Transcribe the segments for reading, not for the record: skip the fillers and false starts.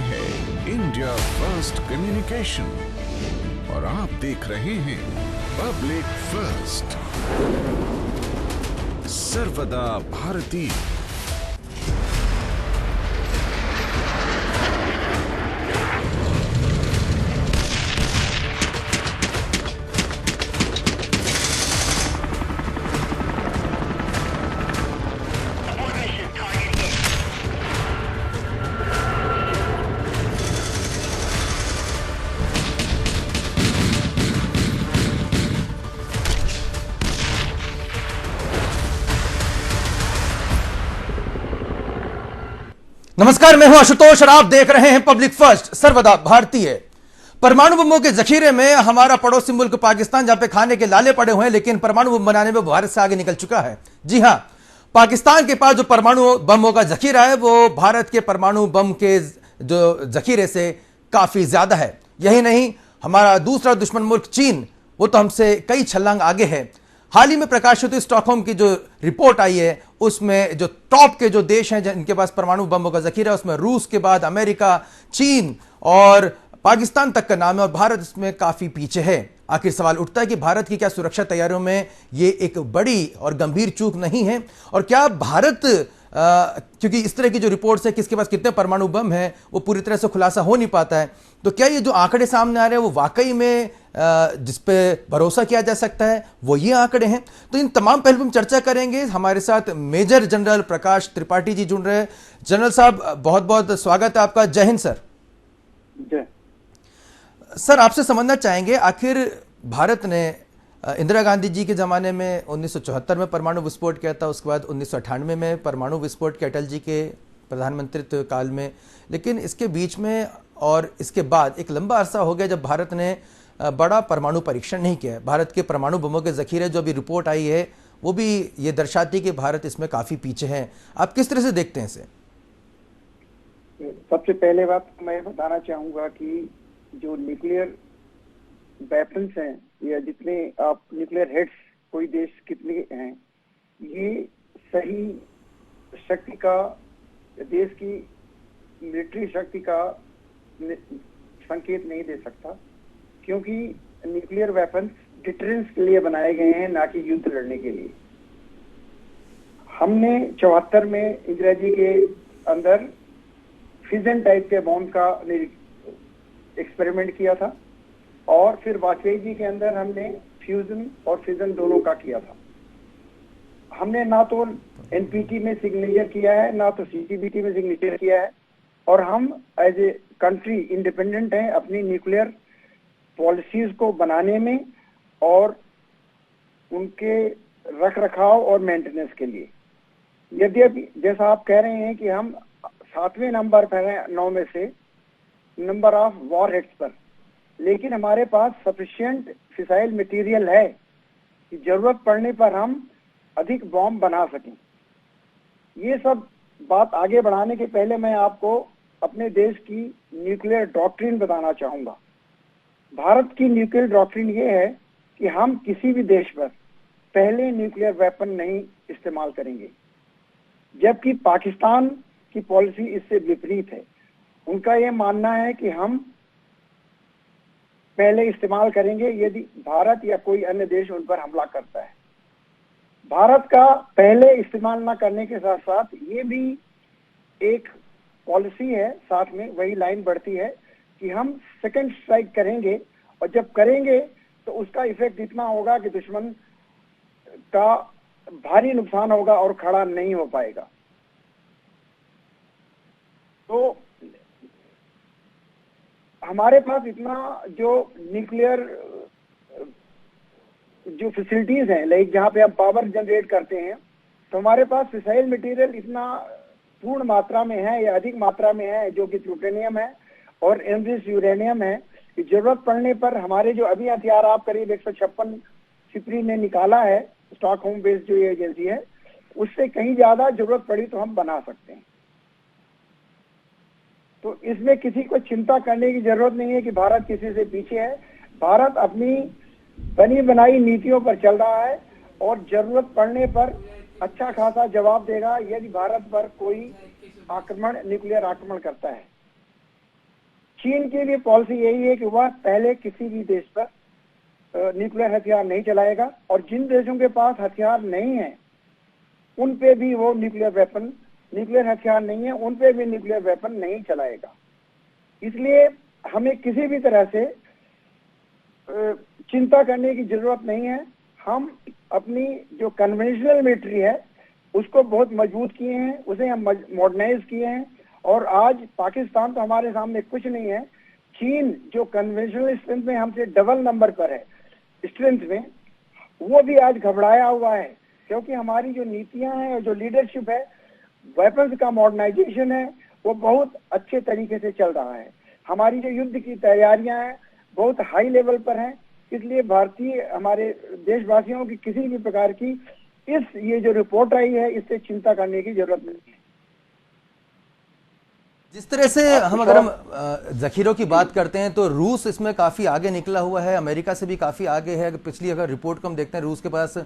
है India first communication और आप देख रहे हैं पब्लिक फर्स्ट, सर्वदा भारतीय। नमस्कार, मैं हूं आशुतोष और आप देख रहे हैं पब्लिक फर्स्ट, सर्वदा भारतीय। परमाणु बमों के जखीरे में हमारा पड़ोसी मुल्क पाकिस्तान, जहां पे खाने के लाले पड़े हुए हैं, लेकिन परमाणु बम बनाने में भारत से आगे निकल चुका है। जी हां, पाकिस्तान के पास जो परमाणु बमों का जखीरा है वो भारत के परमाणु बम के जो जखीरे से काफी ज्यादा है। यही नहीं, हमारा दूसरा दुश्मन मुल्क चीन, वो तो हमसे कई छलांग आगे है। हाल ही में प्रकाशित हुई स्टॉकहोम की जो रिपोर्ट आई है, उसमें जो टॉप के जो देश हैं जिनके पास परमाणु बमों का जखीरा है, उसमें रूस के बाद अमेरिका, चीन और पाकिस्तान तक का नाम है और भारत इसमें काफी पीछे है। आखिर सवाल उठता है कि भारत की क्या सुरक्षा तैयारियों में ये एक बड़ी और गंभीर चूक नहीं है? और क्या भारत, क्योंकि इस तरह की जो रिपोर्ट्स है किसके पास कितने परमाणु बम हैं वो पूरी तरह से खुलासा हो नहीं पाता है, तो क्या ये जो आंकड़े सामने आ रहे हैं वो वाकई में जिस पे भरोसा किया जा सकता है वो ये आंकड़े हैं? तो इन तमाम पहलू हम चर्चा करेंगे। हमारे साथ मेजर जनरल प्रकाश त्रिपाठी जी जुड़ रहे हैं। जनरल साहब, बहुत बहुत स्वागत है आपका। जय हिंद सर। जय सर, आपसे समझना चाहेंगे, आखिर भारत ने इंदिरा गांधी जी के ज़माने में 1974 में परमाणु विस्फोट किया था, उसके बाद 1998 में परमाणु विस्फोट किया अटल जी के प्रधानमंत्रित्व काल में, लेकिन इसके बीच में और इसके बाद एक लंबा अरसा हो गया जब भारत ने बड़ा परमाणु परीक्षण नहीं किया है। भारत के परमाणु बमों के जखीरे, जो अभी रिपोर्ट आई है, वो भी ये दर्शाती कि भारत इसमें काफ़ी पीछे है। आप किस तरह से देखते हैं इसे? सबसे पहले बात मैं बताना चाहूंगा कि जो न्यूक्लियर वेपन्स हैं या जितने आप न्यूक्लियर हेड्स कोई देश कितने हैं, ये सही शक्ति का, देश की मिलिट्री शक्ति का संकेत नहीं दे सकता, क्योंकि न्यूक्लियर वेपन्स डिटरेंस के लिए बनाए गए हैं, ना कि युद्ध लड़ने के लिए। हमने 74 में इंदिरा जी के अंदर फिजन टाइप के बॉम्ब का एक्सपेरिमेंट किया था और फिर वाजपेयी जी के अंदर हमने फ्यूजन और फिजन दोनों का किया था। हमने ना तो एनपीटी में सिग्नेचर किया है, ना तो सीटीबीटी में सिग्नेचर किया है, और हम एज ए कंट्री इंडिपेंडेंट हैं अपनी न्यूक्लियर पॉलिसीज को बनाने में और उनके रख रखाव और मेंटेनेंस के लिए। यद्यपि जैसा आप कह रहे हैं कि हम 7वें नंबर पर हैं 9 में से नंबर ऑफ वॉर हेड्स पर, लेकिन हमारे पास सफिशिएंट फिसाइल मटेरियल है कि जरूरत पड़ने पर हम अधिक बॉम्ब बना सकें। ये सब बात आगे बढ़ाने के पहले मैं आपको अपने देश की न्यूक्लियर डॉक्ट्रिन बताना चाहूंगा। भारत की न्यूक्लियर डॉक्ट्रिन ये है कि हम किसी भी देश पर पहले न्यूक्लियर वेपन नहीं इस्तेमाल करेंगे, जबकि पाकिस्तान की पॉलिसी इससे विपरीत है। उनका ये मानना है कि हम पहले इस्तेमाल करेंगे यदि भारत या कोई अन्य देश उन पर हमला करता है। भारत का पहले इस्तेमाल न करने के साथ साथ ये भी एक पॉलिसी है, साथ में वही लाइन बढ़ती है कि हम सेकंड स्ट्राइक करेंगे, और जब करेंगे तो उसका इफेक्ट इतना होगा कि दुश्मन का भारी नुकसान होगा और खड़ा नहीं हो पाएगा। तो हमारे पास इतना जो न्यूक्लियर जो फैसिलिटीज हैं, लाइक जहाँ पे हम पावर जनरेट करते हैं, तो हमारे पास फिसाइल मटेरियल इतना पूर्ण मात्रा में है या अधिक मात्रा में है, जो कि प्लूटोनियम है और एनरिच्ड यूरेनियम है, कि जरूरत पड़ने पर हमारे जो अभी हथियार आप करीब 156 सिपरी ने निकाला है, स्टॉकहोम बेस्ड जो ये एजेंसी है, उससे कहीं ज्यादा जरूरत पड़ी तो हम बना सकते हैं। तो इसमें किसी को चिंता करने की जरूरत नहीं है कि भारत किसी से पीछे है। भारत अपनी बनी बनाई नीतियों पर चल रहा है और जरूरत पड़ने पर अच्छा खासा जवाब देगा यदि भारत पर कोई आक्रमण, न्यूक्लियर आक्रमण करता है। चीन की भी पॉलिसी यही है कि वह पहले किसी भी देश पर न्यूक्लियर हथियार नहीं चलाएगा, और जिन देशों के पास हथियार नहीं है उन पे भी वो न्यूक्लियर हथियार नहीं है उन पे भी न्यूक्लियर वेपन नहीं चलाएगा। इसलिए हमें किसी भी तरह से चिंता करने की जरूरत नहीं है। हम अपनी जो कन्वेंशनल मिलिट्री है उसको बहुत मजबूत किए हैं, उसे हम मॉडर्नाइज किए हैं, और आज पाकिस्तान तो हमारे सामने कुछ नहीं है। चीन जो कन्वेंशनल स्ट्रेंथ में हमसे डबल नंबर पर है स्ट्रेंथ में, वो भी आज घबराया हुआ है, क्योंकि हमारी जो नीतियां हैं और जो लीडरशिप है, वेपन्स का मॉडर्नाइजेशन है, वो बहुत अच्छे तरीके से चल रहा है। हमारी जो युद्ध की तैयारियां हैं बहुत हाई लेवल पर हैं। इसलिए भारतीय हमारे देशवासियों की किसी भी प्रकार की ये जो रिपोर्ट आई है इससे चिंता करने की जरूरत नहीं है। जिस तरह से अगर हम जखीरों की बात करते हैं तो रूस इसमें काफी आगे निकला हुआ है, अमेरिका से भी काफी आगे है। पिछली अगर रिपोर्ट को हम देखते हैं, रूस के पास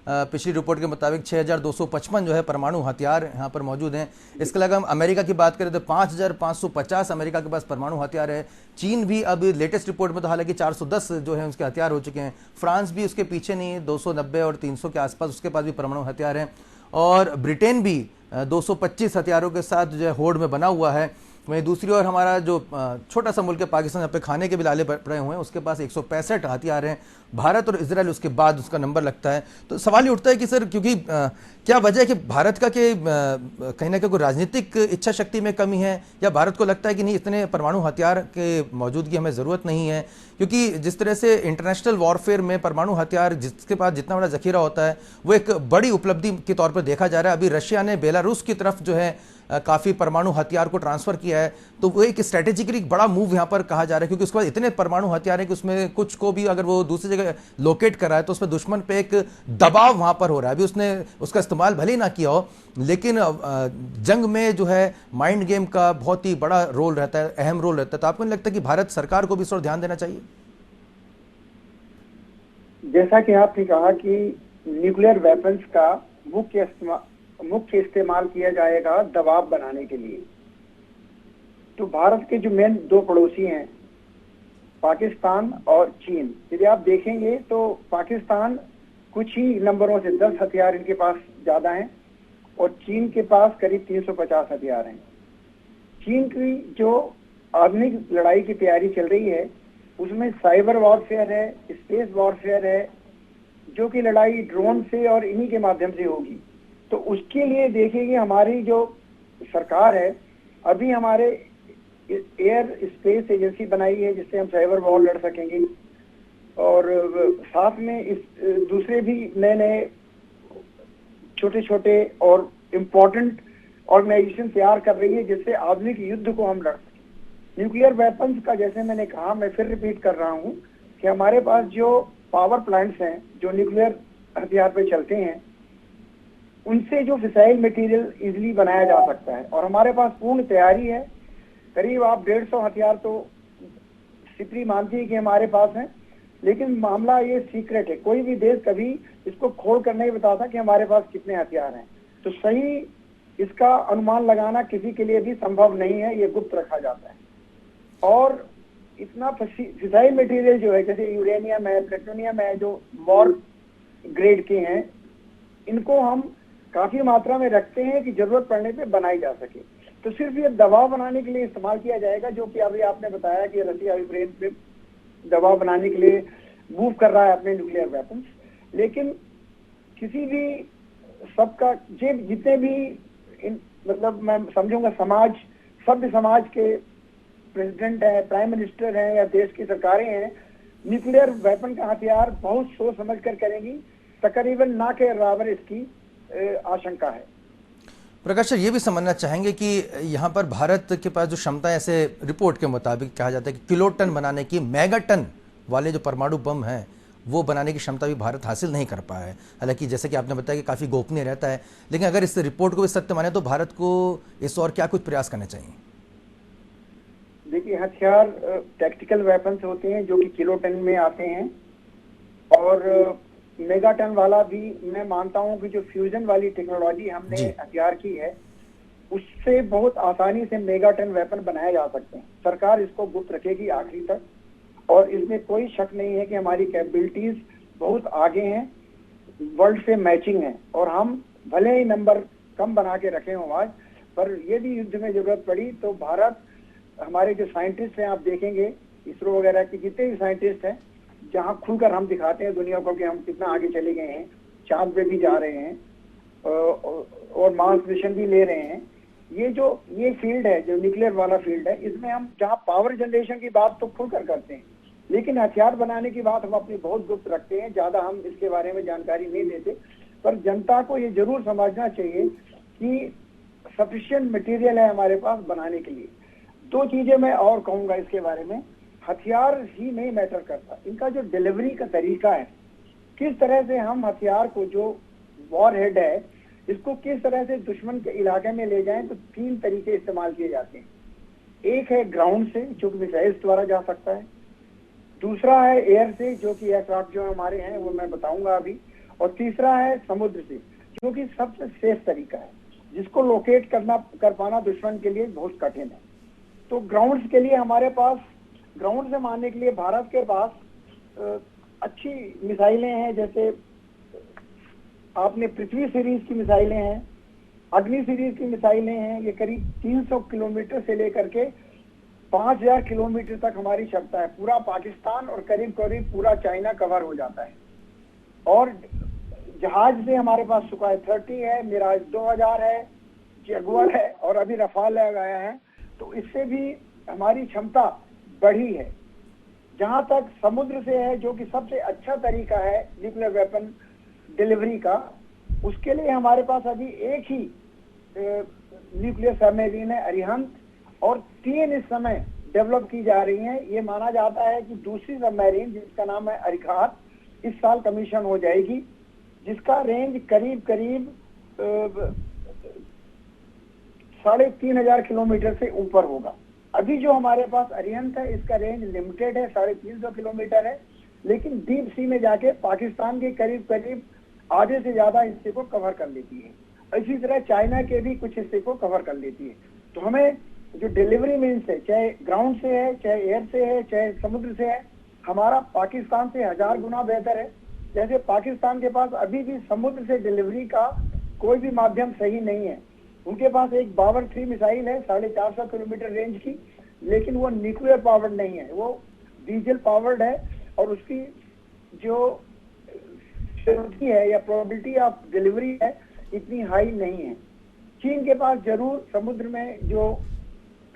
पिछली रिपोर्ट के मुताबिक 6255 जो है परमाणु हथियार यहाँ पर मौजूद हैं। इसके अलावा हम अमेरिका की बात करें तो 5550 अमेरिका के पास परमाणु हथियार है। चीन भी अब लेटेस्ट रिपोर्ट में तो हालांकि 410 जो है उसके हथियार हो चुके हैं। फ्रांस भी उसके पीछे नहीं है, 290 और 300 के आसपास उसके पास भी परमाणु हथियार हैं। और ब्रिटेन भी 225 हथियारों के साथ जो है होड़ में बना हुआ है। वहीं दूसरी ओर हमारा जो छोटा सा मुल्क है पाकिस्तान, जहाँ पे खाने के भी लाले पड़े हुए हैं, उसके पास 165 हथियार हैं। भारत और इजराइल उसके बाद उसका नंबर लगता है। तो सवाल ये उठता है कि सर, क्योंकि क्या वजह है कि भारत का कहीं ना कहीं कोई राजनीतिक इच्छा शक्ति में कमी है, या भारत को लगता है कि नहीं इतने परमाणु हथियार के मौजूदगी हमें ज़रूरत नहीं है? क्योंकि जिस तरह से इंटरनेशनल वॉरफेयर में परमाणु हथियार जिसके पास जितना बड़ा जखीरा होता है वो एक बड़ी उपलब्धि के तौर पर देखा जा रहा है। अभी रशिया ने बेलारूस की तरफ जो है काफ़ी परमाणु हथियार को ट्रांसफ़र किया है, तो वो एक स्ट्रेटेजिकली बड़ा मूव यहाँ पर कहा जा रहा है, क्योंकि उसके बाद इतने परमाणु हथियार है कि उसमें कुछ को भी अगर वो दूसरी जगह लोकेट कर रहा है तो उसमें दुश्मन पे एक दबाव वहाँ पर हो रहा है। अभी उसने उसका इस्तेमाल भले ही ना किया हो, लेकिन जंग में जो है माइंड गेम का बहुत ही बड़ा रोल रहता है, अहम रोल रहता है। तो आपको नहीं लगता कि भारत सरकार को भी इस पर ध्यान देना चाहिए? जैसा कि आपने कहा कि न्यूक्लियर वेपन्स का मुख्य इस्तेमाल किया जाएगा दबाव बनाने के लिए, तो भारत के जो मेन दो पड़ोसी हैं पाकिस्तान और चीन, यदि आप देखेंगे तो पाकिस्तान कुछ ही नंबरों से 10 हथियार इनके पास ज्यादा हैं और चीन के पास करीब 350 हथियार हैं। चीन की जो आधुनिक लड़ाई की तैयारी चल रही है उसमें साइबर वॉरफेयर है, स्पेस वॉरफेयर है, जो कि लड़ाई ड्रोन से और इन्हीं के माध्यम से होगी। तो उसके लिए देखिए हमारी जो सरकार है अभी हमारे एयर स्पेस एजेंसी बनाई है जिससे हम साइबर वॉर लड़ सकेंगे, और साथ में इस दूसरे भी नए नए छोटे छोटे और इम्पोर्टेंट ऑर्गेनाइजेशन तैयार कर रही है जिससे आधुनिक युद्ध को हम लड़ सकें। न्यूक्लियर वेपन्स का जैसे मैंने कहा, मैं फिर रिपीट कर रहा हूं कि हमारे पास जो पावर प्लांट्स हैं जो न्यूक्लियर हथियार पे चलते हैं उनसे जो फिसाइल मटेरियल इजीली बनाया जा सकता है, और हमारे पास पूर्ण तैयारी है। करीब आप 150 हथियार तो सिपरी मानती है कि हमारे पास हैं, लेकिन मामला ये सीक्रेट है, कोई भी देश कभी इसको खोल कर नहीं बताता कि हमारे पास कितने हथियार हैं। तो सही इसका अनुमान लगाना किसी के लिए भी संभव नहीं है, ये गुप्त रखा जाता है। और इतना फिसाइल मटेरियल जो है जैसे यूरेनियम है, प्लेटोनियम है, जो वॉर ग्रेड के हैं, इनको हम काफी मात्रा में रखते हैं कि जरूरत पड़ने पे बनाई जा सके। तो सिर्फ ये दबाव बनाने के लिए इस्तेमाल किया जाएगा, जो कि अभी आपने बताया कि रशिया यूक्रेन पे दबाव बनाने के लिए मूव कर रहा है अपने न्यूक्लियर वेपन्स। लेकिन किसी भी सबका जितने भी मतलब मैं समझूंगा समाज, सभ्य समाज के प्रेसिडेंट है, प्राइम मिनिस्टर है या देश की सरकारें हैं, न्यूक्लियर वेपन का हथियार बहुत सोच समझ कर करेंगी, तकरीबन ना के बराबर इसकी आशंका है। प्रकाश सर, ये भी समझना चाहेंगे कि यहाँ पर भारत के पास जो क्षमता है, ऐसे रिपोर्ट के मुताबिक कहा जाता है कि किलोटन बनाने की, मेगाटन वाले जो परमाणु बम है वो बनाने की क्षमता भी भारत हासिल नहीं कर पाया है। हालांकि जैसे कि आपने बताया कि काफ़ी गोपनीय रहता है, लेकिन अगर इस रिपोर्ट को भी सत्य माने तो भारत को इस और क्या कुछ प्रयास करने चाहिए? देखिए, हथियार टैक्टिकल वेपन्स होते हैं जो कि किलोटन में आते हैं, और मेगाटन वाला भी मैं मानता हूं कि जो फ्यूजन वाली टेक्नोलॉजी हमने हथियार की है उससे बहुत आसानी से मेगाटन वेपन बनाए जा सकते हैं। सरकार इसको गुप्त रखेगी आखिरी तक, और इसमें कोई शक नहीं है कि हमारी कैपेबिलिटीज बहुत आगे हैं, वर्ल्ड से मैचिंग है। और हम भले ही नंबर कम बना के रखे हों आज, पर यदि युद्ध में जरूरत पड़ी तो भारत, हमारे जो साइंटिस्ट हैं, आप देखेंगे इसरो वगैरह के जितने भी साइंटिस्ट हैं, जहां खुलकर हम दिखाते हैं दुनिया को कि हम कितना आगे चले गए हैं, चांद पे भी जा रहे हैं और मार्स मिशन भी ले रहे हैं। ये फील्ड है जो न्यूक्लियर वाला फील्ड है, इसमें हम जहां पावर जनरेशन की बात तो खुलकर करते हैं, लेकिन हथियार बनाने की बात हम अपनी बहुत गुप्त रखते हैं, ज्यादा हम इसके बारे में जानकारी नहीं देते। पर जनता को ये जरूर समझना चाहिए कि सफिशिएंट मटेरियल है हमारे पास बनाने के लिए। दो चीजें मैं और कहूंगा इसके बारे में, हथियार ही नहीं मैटर करता, इनका जो डिलीवरी का तरीका है, किस तरह से हम हथियार को, जो वॉर हेड है, इसको किस तरह से दुश्मन के इलाके में ले जाएं, तो 3 तरीके इस्तेमाल किए जाते हैं। एक है ग्राउंड से, जो कि मिसाइल्स द्वारा जा सकता है। दूसरा है एयर से, जो कि एयरक्राफ्ट जो हमारे हैं वो मैं बताऊंगा अभी। और तीसरा है समुद्र से, जो कि सबसे सेफ तरीका है, जिसको लोकेट कर पाना दुश्मन के लिए बहुत कठिन है। तो ग्राउंड के लिए हमारे पास, ग्राउंड से मारने के लिए भारत के पास अच्छी मिसाइलें हैं, जैसे आपने पृथ्वी सीरीज की मिसाइलें हैं, अग्नि सीरीज की मिसाइलें हैं। ये करीब 300 किलोमीटर से लेकर के 5000 किलोमीटर तक हमारी क्षमता है। पूरा पाकिस्तान और करीब करीब पूरा चाइना कवर हो जाता है। और जहाज से हमारे पास सुखाई 30 है, मिराज 2000 है, जगुआर है, और अभी रफाल लगाया है। तो इससे भी हमारी क्षमता बढ़ी है। जहां तक समुद्र से है, जो कि सबसे अच्छा तरीका है न्यूक्लियर वेपन डिलीवरी का, उसके लिए हमारे पास अभी एक ही न्यूक्लियर सबमरीन है, अरिहंत, और 3 इस समय डेवलप की जा रही हैं। ये माना जाता है कि दूसरी सबमरीन, जिसका नाम है अरिखात, इस साल कमीशन हो जाएगी, जिसका रेंज करीब करीब 3500 किलोमीटर से ऊपर होगा। अभी जो हमारे पास अरिहंत है, इसका रेंज लिमिटेड है, 350 किलोमीटर है, लेकिन डीप सी में जाके पाकिस्तान के करीब करीब आधे से ज्यादा हिस्से को कवर कर लेती है। इसी तरह चाइना के भी कुछ हिस्से को कवर कर लेती है। तो हमें जो डिलीवरी मीन्स है, चाहे ग्राउंड से है, चाहे एयर से है, चाहे समुद्र से है, हमारा पाकिस्तान से 1000 गुना बेहतर है। जैसे पाकिस्तान के पास अभी भी समुद्र से डिलीवरी का कोई भी माध्यम सही नहीं है। उनके पास एक बावर 3 मिसाइल है 450 किलोमीटर रेंज की, लेकिन वो न्यूक्लियर पावर्ड नहीं है, वो डीजल पावर्ड है, और उसकी जो सिक्योरिटी है या प्रोबेबिलिटी ऑफ डिलीवरी है इतनी हाई नहीं है। चीन के पास जरूर समुद्र में जो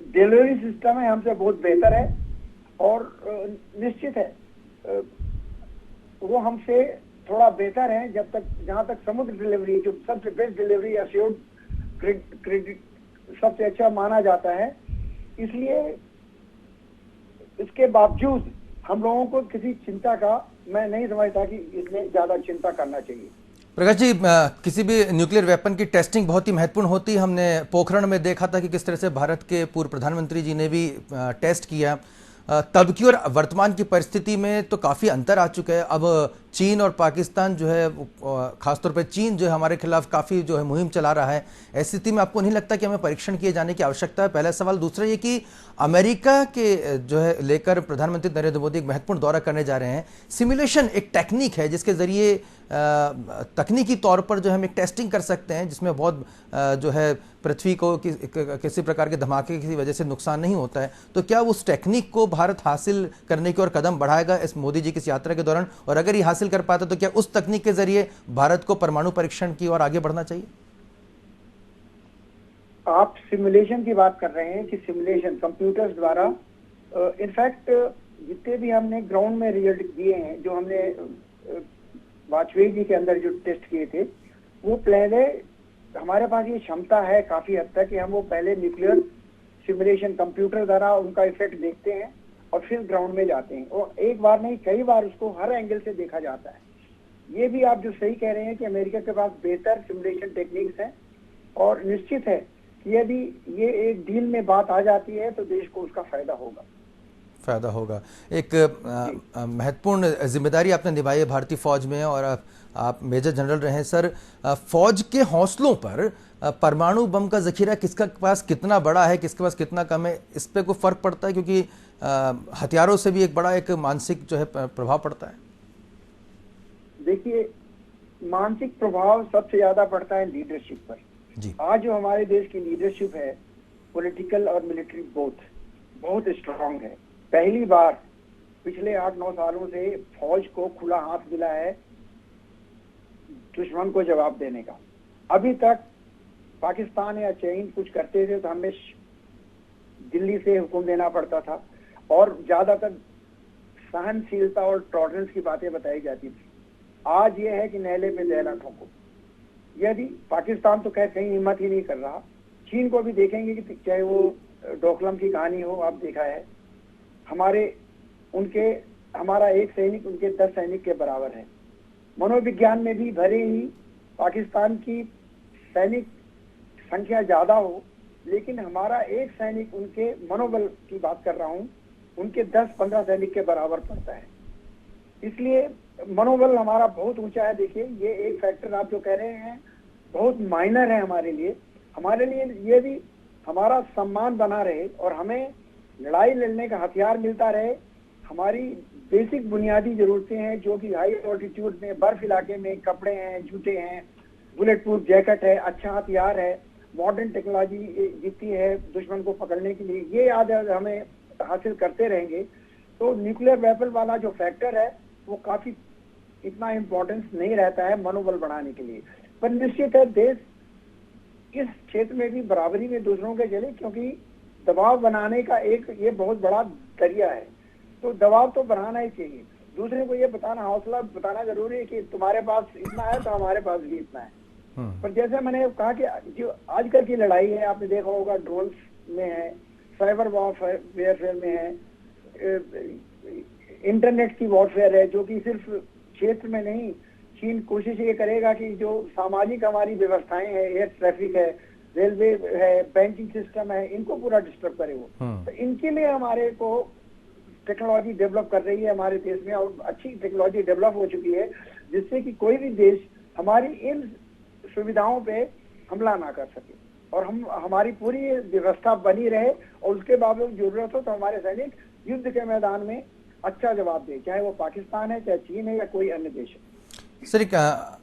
डिलीवरी सिस्टम है हमसे बहुत बेहतर है, और निश्चित है वो हमसे थोड़ा बेहतर है जहां तक समुद्र डिलीवरी, जो सबसे बेस्ट डिलीवरी अश्योर्ड क्रेडिट सबसे अच्छा माना जाता है। इसलिए इसके बावजूद हम लोगों को किसी चिंता का, मैं नहीं समझता कि इसमें ज्यादा चिंता करना चाहिए। प्रकाश जी, किसी भी न्यूक्लियर वेपन की टेस्टिंग बहुत ही महत्वपूर्ण होती है। हमने पोखरण में देखा था कि किस तरह से भारत के पूर्व प्रधानमंत्री जी ने भी टेस्ट किया। तब की और वर्तमान की परिस्थिति में तो काफ़ी अंतर आ चुका है। अब चीन और पाकिस्तान जो है, खासतौर पर चीन जो है हमारे खिलाफ काफ़ी जो है मुहिम चला रहा है। ऐसी स्थिति में आपको नहीं लगता कि हमें परीक्षण किए जाने की आवश्यकता है? पहला सवाल। दूसरा ये कि अमेरिका के जो है लेकर प्रधानमंत्री नरेंद्र मोदी एक महत्वपूर्ण दौरा करने जा रहे हैं। सिमुलेशन एक टेक्निक है जिसके जरिए तकनीकी तौर पर जो हम एक टेस्टिंग कर सकते हैं, जिसमें बहुत जो है पृथ्वी को किसी प्रकार के धमाके की वजह से नुकसान नहीं होता है। तो क्या उस टेक्निक को भारत हासिल करने की ओर कदम बढ़ाएगा इस मोदी जी की इस यात्रा के दौरान? और अगर ये हासिल कर पाता तो क्या उस तकनीक के जरिए भारत को परमाणु परीक्षण की ओर आगे बढ़ना चाहिए? आप सिमुलेशन की बात कर रहे हैं कि सिमुलेशन कंप्यूटर्स द्वारा, इनफैक्ट जितने भी हमने ग्राउंड में रिजल्ट दिए हैं, जो हमने वाजपेयी जी के अंदर जो टेस्ट किए थे, वो पहले हमारे पास ये क्षमता है काफी हद तक कि हम वो पहले न्यूक्लियर सिमुलेशन कंप्यूटर द्वारा उनका इफेक्ट देखते हैं और फिर ग्राउंड में जाते हैं, और एक बार नहीं कई बार उसको हर एंगल से देखा जाता है। ये भी आप जो सही कह रहे हैं कि अमेरिका के पास बेहतर सिमुलेशन टेक्निक्स हैं, और निश्चित है कि यदि ये एक डील में बात आ जाती है तो देश को उसका फायदा होगा। फायदा होगा। एक महत्वपूर्ण जिम्मेदारी आपने निभाई है भारतीय फौज में, और आप मेजर जनरल रहे हैं सर। फौज के हौसलों पर परमाणु बम का जखीरा किसके पास कितना बड़ा है, किसके पास कितना कम है, इस पे कोई फर्क पड़ता है? क्योंकि हथियारों से भी एक बड़ा एक मानसिक जो है प्रभाव पड़ता है। देखिए, मानसिक प्रभाव सबसे ज्यादा पड़ता है लीडरशिप पर जी। आज जो हमारे देश की लीडरशिप है, पॉलिटिकल और मिलिट्री बहुत स्ट्रांग है। पहली बार पिछले 8-9 सालों से फौज को खुला हाथ मिला है दुश्मन को जवाब देने का। अभी तक पाकिस्तान या चीन कुछ करते थे तो हमें दिल्ली से हुक्म देना पड़ता था, और ज्यादातर सहनशीलता और टॉलरेंस की बातें बताई जाती थी। आज ये है कि नहले पे दहला ठोको। यदि पाकिस्तान तो कहीं हिम्मत ही नहीं कर रहा। चीन को भी देखेंगे कि चाहे वो डोकलम की कहानी हो, आप देखा है, हमारा एक सैनिक उनके 10 सैनिक के बराबर है। मनोविज्ञान में भी भले ही पाकिस्तान की सैनिक संख्या ज्यादा हो, लेकिन हमारा एक सैनिक उनके मनोबल की बात कर रहा हूं, उनके 10-15 सैनिक के बराबर पड़ता है। इसलिए मनोबल हमारा बहुत ऊंचा है। देखिए, ये एक फैक्टर आप जो कह रहे हैं बहुत माइनर है हमारे लिए ये भी हमारा सम्मान बना रहे और हमें लड़ाई लड़ने का हथियार मिलता रहे। हमारी बेसिक बुनियादी जरूरतें हैं, जो कि हाई ऑल्टीट्यूड में, बर्फ इलाके में कपड़े हैं, जूते हैं, बुलेट प्रूफ जैकेट है, अच्छा हथियार है, मॉडर्न टेक्नोलॉजी जितनी है दुश्मन को पकड़ने के लिए, ये याद हमें हासिल करते रहेंगे तो न्यूक्लियर वेपन वाला जो फैक्टर है वो काफी इतना इम्पोर्टेंस नहीं रहता है मनोबल बढ़ाने के लिए। पर निश्चित है देश इस क्षेत्र में भी बराबरी में दूसरों के चले, क्योंकि दबाव बनाने का एक ये बहुत बड़ा जरिया है। तो दबाव तो बढ़ाना ही चाहिए, दूसरे को ये बताना, हौसला बताना जरूरी है कि तुम्हारे पास इतना है तो हमारे पास भी इतना है। पर जैसे मैंने कहा कि जो आजकल की लड़ाई है, आपने देखा होगा ड्रोन में है, साइबर वॉरफेयर में है, इंटरनेट की वॉरफेयर है, जो कि सिर्फ क्षेत्र में नहीं, चीन कोशिश ये करेगा कि जो सामाजिक हमारी व्यवस्थाएं हैं, एयर ट्रैफिक है, रेलवे है, बैंकिंग सिस्टम है, इनको पूरा डिस्टर्ब करे वो। तो इनके लिए हमारे को टेक्नोलॉजी डेवलप कर रही है हमारे देश में, और अच्छी टेक्नोलॉजी डेवलप हो चुकी है, जिससे कि कोई भी देश हमारी इन सुविधाओं पे हमला ना कर सके और हमारी पूरी व्यवस्था बनी रहे, और उसके बावजूद जरूरत हो तो हमारे सैनिक युद्ध के मैदान में अच्छा जवाब दे, चाहे वो पाकिस्तान है, चाहे चीन है, या कोई अन्य देश है। सर,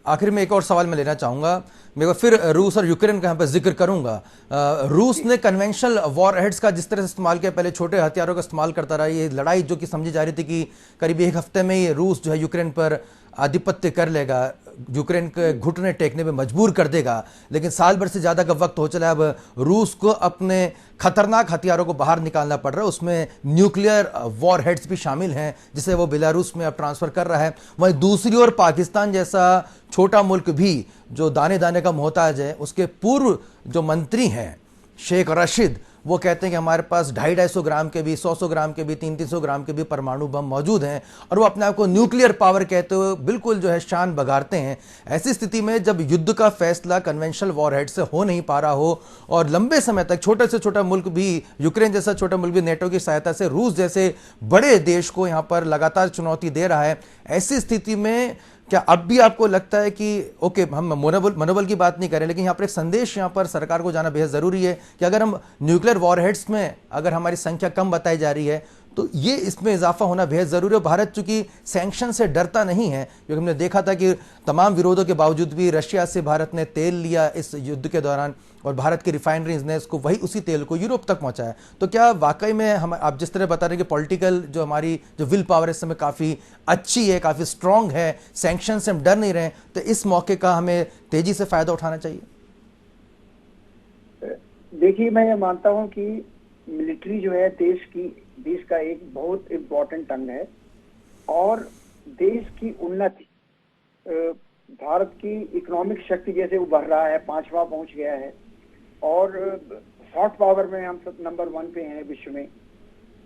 आखिर में एक और सवाल मैं लेना चाहूंगा। मैं फिर रूस और यूक्रेन का यहाँ पर जिक्र करूंगा। रूस ने कन्वेंशनल वॉरहेड्स का जिस तरह से इस्तेमाल किया, पहले छोटे हथियारों का इस्तेमाल करता रहा। ये लड़ाई जो कि समझी जा रही थी कि करीब 1 हफ्ते में ही रूस जो है यूक्रेन पर आधिपत्य कर लेगा, यूक्रेन के घुटने टेकने पे मजबूर कर देगा, लेकिन साल भर से ज्यादा का वक्त हो चला है। अब रूस को अपने खतरनाक हथियारों को बाहर निकालना पड़ रहा है, उसमें न्यूक्लियर वॉरहेड्स भी शामिल हैं, जिसे वो बेलारूस में अब ट्रांसफर कर रहा है। वहीं दूसरी ओर पाकिस्तान जैसा छोटा मुल्क भी जो दाने दाने का मोहताज है, उसके पूर्व जो मंत्री हैं शेख रशीद, वो कहते हैं कि हमारे पास 250-250 ग्राम के भी, 100 ग्राम के भी, 300-300 ग्राम के भी परमाणु बम मौजूद हैं, और वो अपने आप को न्यूक्लियर पावर कहते हुए बिल्कुल जो है शान बघारते हैं। ऐसी स्थिति में जब युद्ध का फैसला कन्वेंशनल वॉरहेड से हो नहीं पा रहा हो, और लंबे समय तक छोटे से छोटा मुल्क भी, यूक्रेन जैसा छोटा मुल्क भी नेटो की सहायता से रूस जैसे बड़े देश को यहाँ पर लगातार चुनौती दे रहा है, ऐसी स्थिति में क्या अब भी आपको लगता है कि ओके, हम मनोबल की बात नहीं करें, लेकिन यहाँ पर एक संदेश यहाँ पर सरकार को जाना बेहद जरूरी है कि अगर हम न्यूक्लियर वॉरहेड्स में अगर हमारी संख्या कम बताई जा रही है तो ये इसमें इजाफा होना बेहद जरूरी है। भारत चूंकि सैंक्शन से डरता नहीं है, क्योंकि हमने देखा था कि तमाम विरोधों के बावजूद भी रशिया से भारत ने तेल लिया इस युद्ध के दौरान, और भारत की रिफाइनरीज ने इसको वही उसी तेल को यूरोप तक पहुंचाया। तो क्या वाकई में हम, आप जिस तरह बता रहे हैं कि पॉलिटिकल जो हमारी जो विल पावर इस समय काफी अच्छी है, काफी स्ट्रांग है, सैंक्शन से हम डर नहीं रहे, तो इस मौके का हमें तेजी से फायदा उठाना चाहिए? देखिए, मैं ये मानता हूं कि मिलिट्री जो है देश का एक बहुत इम्पोर्टेंट अंग है, और देश की उन्नति, भारत की इकोनॉमिक शक्ति जैसे उभर रहा है, 5वां पहुंच गया है, और सॉफ्ट पावर में हम सब नंबर 1 पे हैं विश्व में।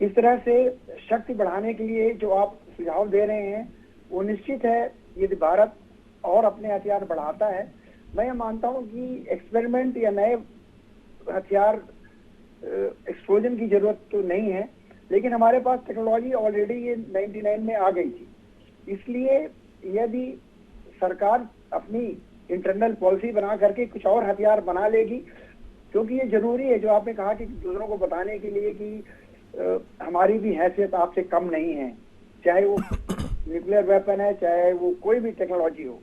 इस तरह से शक्ति बढ़ाने के लिए जो आप सुझाव दे रहे हैं वो निश्चित है, यदि भारत और अपने हथियार बढ़ाता है, मैं ये मानता हूं कि एक्सपेरिमेंट या नए हथियार एक्सप्लोजन की जरूरत तो नहीं है, लेकिन हमारे पास टेक्नोलॉजी ऑलरेडी ये 99 में आ गई थी। इसलिए यदि सरकार अपनी इंटरनल पॉलिसी बना करके कुछ और हथियार बना लेगी, क्योंकि ये जरूरी है जो आपने कहा कि दूसरों को बताने के लिए कि हमारी भी हैसियत आपसे कम नहीं है, चाहे वो न्यूक्लियर वेपन है, चाहे वो कोई भी टेक्नोलॉजी हो।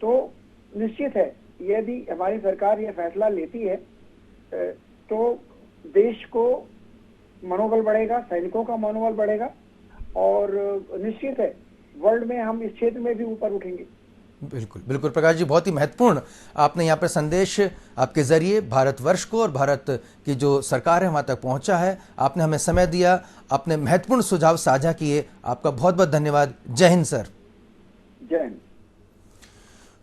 तो निश्चित है यदि हमारी सरकार ये फैसला लेती है तो देश को मनोबल बढ़ेगा, सैनिकों का मनोबल बढ़ेगा और निश्चित है वर्ल्ड में हम इस क्षेत्र में भी ऊपर उठेंगे। बिल्कुल बिल्कुल प्रकाश जी, बहुत ही महत्वपूर्ण आपने यहाँ पर संदेश आपके जरिए भारतवर्ष को और भारत की जो सरकार है वहाँ तक पहुँचा है। आपने हमें समय दिया, अपने महत्वपूर्ण सुझाव साझा किए, आपका बहुत बहुत धन्यवाद। जय हिंद सर। जय हिंद।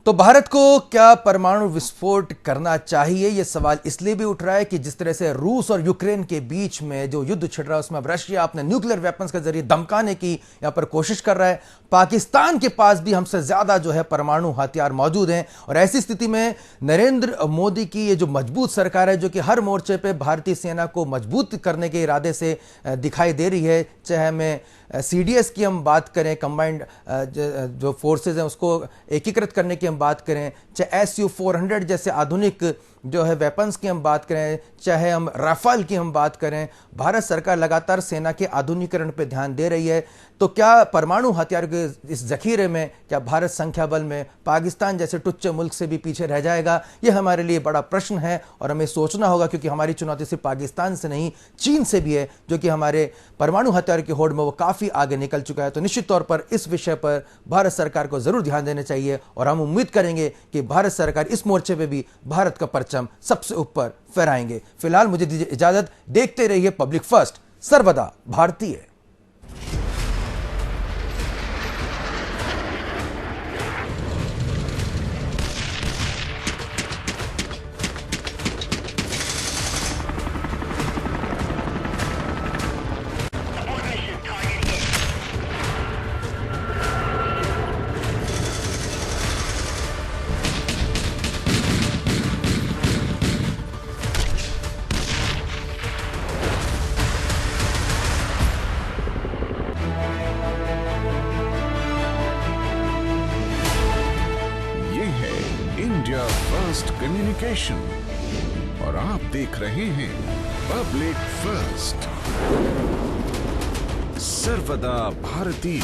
तो भारत को क्या परमाणु विस्फोट करना चाहिए, यह सवाल इसलिए भी उठ रहा है कि जिस तरह से रूस और यूक्रेन के बीच में जो युद्ध छिड़ रहा है उसमें अब रशिया अपने न्यूक्लियर वेपन्स के जरिए धमकाने की यहां पर कोशिश कर रहा है। पाकिस्तान के पास भी हमसे ज्यादा जो है परमाणु हथियार मौजूद हैं और ऐसी स्थिति में नरेंद्र मोदी की ये जो मजबूत सरकार है जो कि हर मोर्चे पर भारतीय सेना को मजबूत करने के इरादे से दिखाई दे रही है, चाहे हमें CDS की हम बात करें, कंबाइंड जो फोर्सेज हैं उसको एकीकृत करने की हम बात करें, चाहे SU-400 जैसे आधुनिक जो है वेपन्स की हम बात करें, चाहे हम राफेल की हम बात करें, भारत सरकार लगातार सेना के आधुनिकीकरण पर ध्यान दे रही है। तो क्या परमाणु हथियार के इस जखीरे में क्या भारत संख्या बल में पाकिस्तान जैसे टुच्चे मुल्क से भी पीछे रह जाएगा? यह हमारे लिए बड़ा प्रश्न है और हमें सोचना होगा, क्योंकि हमारी चुनौती सिर्फ पाकिस्तान से नहीं चीन से भी है, जो कि हमारे परमाणु हथियार की होड़ में वो काफी आगे निकल चुका है। तो निश्चित तौर पर इस विषय पर भारत सरकार को जरूर ध्यान देना चाहिए और हम उम्मीद करेंगे कि भारत सरकार इस मोर्चे पे भी भारत का परचम सबसे ऊपर फहराएंगे। फिलहाल मुझे दीजिए इजाजत, देखते रहिए पब्लिक फर्स्ट, सर्वदा भारतीय। इंडिया फर्स्ट कम्युनिकेशन और आप देख रहे हैं पब्लिक फर्स्ट, सर्वदा भारतीय।